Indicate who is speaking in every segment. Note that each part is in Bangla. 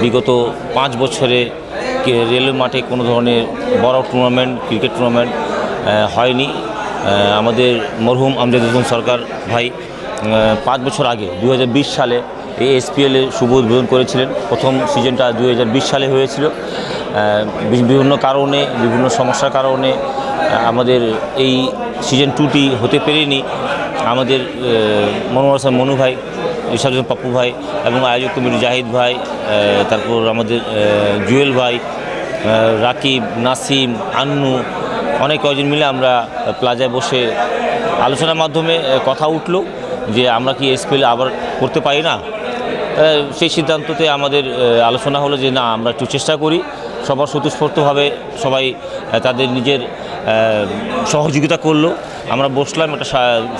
Speaker 1: বিগত 5 বছরে রেলওয়ে মাঠে কোনো ধরনের বড় টুর্নামেন্ট ক্রিকেট টুর্নামেন্ট হয়নি। আমাদের মরহুম আমজাদ হোসেন সরকার ভাই 5 বছর আগে 2020 সালে এই এসপিএলের শুভ উদ্বোধন করেছিলেন। প্রথম সিজনটা 2020 সালে হয়েছিল। বিভিন্ন কারণে, বিভিন্ন সমস্যার কারণে আমাদের এই সিজন 2টি হতে পারেনি। আমাদের মনোয়ার হোসেন মনু ভাই, ইরশাদ হোসেন পাপ্পু ভাই এবং আয়োজক কমিটি জাহিদ ভাই, তারপর আমাদের জুয়েল ভাই, রাকিব, নাসিম, আন্নু, অনেক কয়েকজন মিলে আমরা প্লাজায় বসে আলোচনার মাধ্যমে কথা উঠল যে আমরা কি এসপিএল আবার করতে পারি না। সেই সিদ্ধান্ততে আমাদের আলোচনা হলো যে না, আমরা একটু চেষ্টা করি। সবার স্বতঃস্ফূর্তভাবে সবাই তাদের নিজের সহযোগিতা করলো। আমরা বসলাম, একটা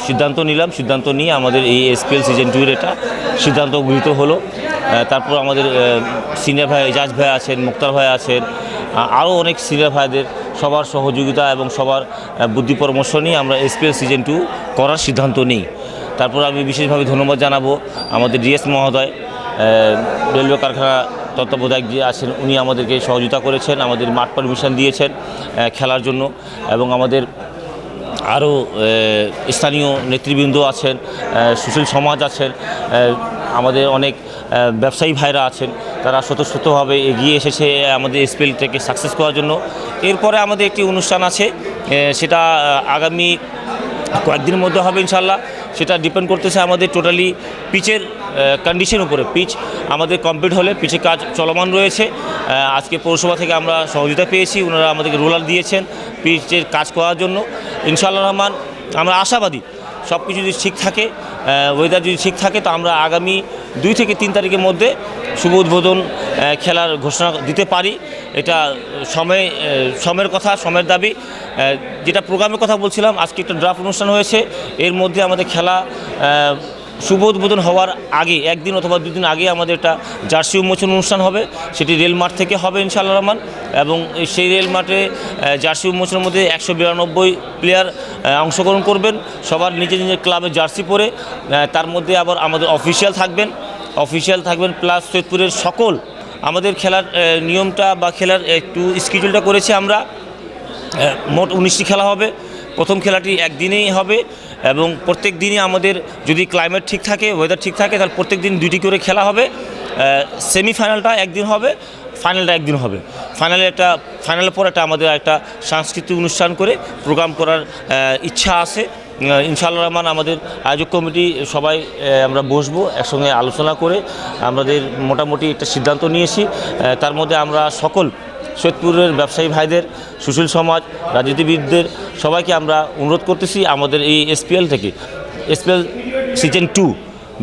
Speaker 1: সিদ্ধান্ত নিলাম। সিদ্ধান্ত নিয়ে আমাদের এই এসপিএল সিজন 2-এর এটা সিদ্ধান্ত গৃহীত হলো। তারপর আমাদের সিনিয়র ভাই এজাজ ভাই আছেন, মুক্তার ভাই আছেন, আরও অনেক সিনিয়র ভাইদের সবার সহযোগিতা এবং সবার বুদ্ধি পরামর্শ নিয়ে আমরা এসপিএল সিজন 2 করার সিদ্ধান্ত নিই। তারপর আমি বিশেষভাবে ধন্যবাদ জানাবো আমাদের ডিএস মহোদয়, রেলওয়ে কারখানা তত্ত্বাবধায়ক যে আছেন, উনি আমাদেরকে সহযোগিতা করেছেন, আমাদের মাঠ পারমিশন দিয়েছেন খেলার জন্য। এবং আমাদের আরও স্থানীয় নেতৃবৃন্দ আছেন, সুশীল সমাজ আছেন, আমাদের অনেক ব্যবসায়ী ভাইরা আছেন, তারা স্বতঃস্ফূর্তভাবে এগিয়ে এসেছে আমাদের এসপিএলটাকে সাকসেস করার জন্য। এরপরে আমাদের একটি অনুষ্ঠান আছে, সেটা আগামী কয়েকদিনের মধ্যে হবে ইনশাল্লাহ। সেটা ডিপেন্ড করতেছে আমাদের টোটালি পিচের কন্ডিশন উপরে। পিচ আমাদের কমপ্লিট হলে, পিচের কাজ চলমান রয়েছে। আজকে পৌরসভা থেকে আমরা সহযোগিতা পেয়েছি, ওনারা আমাদেরকে রোলার দিয়েছেন পিচের কাজ করার জন্য। ইনশাআল্লাহ রহমান আমরা আশাবাদী সব কিছু যদি ঠিক থাকে, ওয়েদার যদি ঠিক থাকে, তো আমরা আগামী 2 থেকে 3 তারিখের মধ্যে শুভ উদ্বোধন খেলার ঘোষণা দিতে পারি। এটা সময়ের কথা, সময়ের দাবি। যেটা প্রোগ্রামের কথা বলছিলাম, আজকে একটা ড্রাফট অনুষ্ঠান হয়েছে। এর মধ্যে আমাদের খেলা শুভ উদ্বোধন হওয়ার আগে 1 দিন অথবা 2 দিন আগে আমাদের একটা জার্সি উন্মোচন অনুষ্ঠান হবে। সেটি রেল মাঠ থেকে হবে ইনশাআল্লাহ রহমান। এবং সেই রেল মাঠে জার্সি উন্মোচনের মধ্যে 192 প্লেয়ার অংশগ্রহণ করবেন, সবার নিজের নিজের ক্লাবের জার্সি পরে। তার মধ্যে আবার আমাদের অফিসিয়াল থাকবেন প্লাস সৈয়দপুরের সকল আমাদের খেলার নিয়মটা বা খেলার একটু স্কেডিউলটা করেছি আমরা। মোট 19টি খেলা হবে। প্রথম খেলাটি একদিনেই হবে এবং প্রত্যেক দিনই আমাদের যদি ক্লাইমেট ঠিক থাকে, ওয়েদার ঠিক থাকে, তাহলে প্রত্যেক দিন 2টি করে খেলা হবে। সেমিফাইনালটা একদিন হবে, ফাইনালটা একদিন হবে। ফাইনালের পর আমাদের একটা সাংস্কৃতিক অনুষ্ঠান করে প্রোগ্রাম করার ইচ্ছা আছে ইনশাআল্লাহ রহমান। আমাদের আয়োজক কমিটি সবাই আমরা বসবো, একসঙ্গে আলোচনা করে আমাদের মোটামুটি একটা সিদ্ধান্ত নিয়েছি। তার মধ্যে আমরা সকল সৈয়দপুরের ব্যবসায়ী ভাইদের, সুশীল সমাজ, রাজনীতিবিদদের সবাইকে আমরা অনুরোধ করতেছি আমাদের এই এসপিএল সিজন 2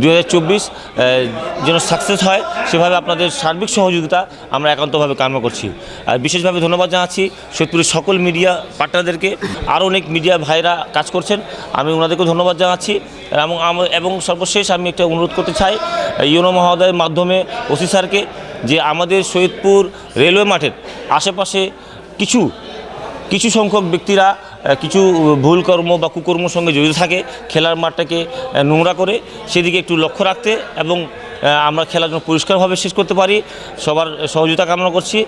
Speaker 1: 2024 যেন সাকসেস হয়, সেভাবে আপনাদের সার্বিক সহযোগিতা আমরা একান্তভাবে কামনা করছি। আর বিশেষভাবে ধন্যবাদ জানাচ্ছি সৈয়দপুরের সকল মিডিয়া পার্টনারদেরকে। আরও অনেক মিডিয়া ভাইরা কাজ করছেন, আমি ওনাদেরকেও ধন্যবাদ জানাচ্ছি। এবং সর্বশেষ আমি একটা অনুরোধ করতে চাই ইউনো মহোদয়ের মাধ্যমে ওসি স্যারকে, যে আমাদের সৈয়দপুর রেলওয়ে মাঠের আশেপাশে কিছু সংখ্যক ব্যক্তিরা কিছু ভুল কর্ম বা কুকর্মর সঙ্গে জড়িত থাকে, খেলার মাঠটাকে নোংরা করে, সেদিকে একটু লক্ষ্য রাখতে এবং আমরা খেলার জন্য পরিষ্কারভাবে শেষ করতে পারি, সবার সহযোগিতা কামনা করছি।